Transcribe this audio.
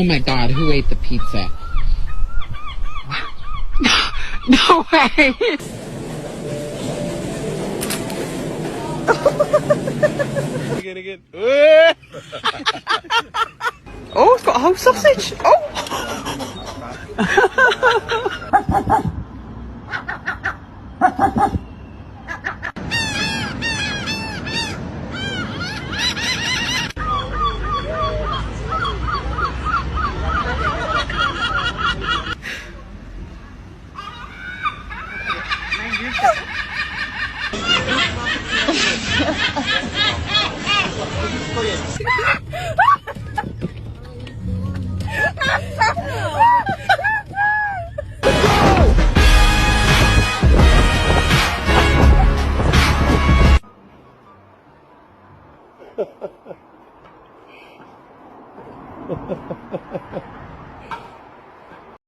Oh my God, who ate the pizza? No way! Oh, it's got a whole sausage. Oh! Ha ha ha ha.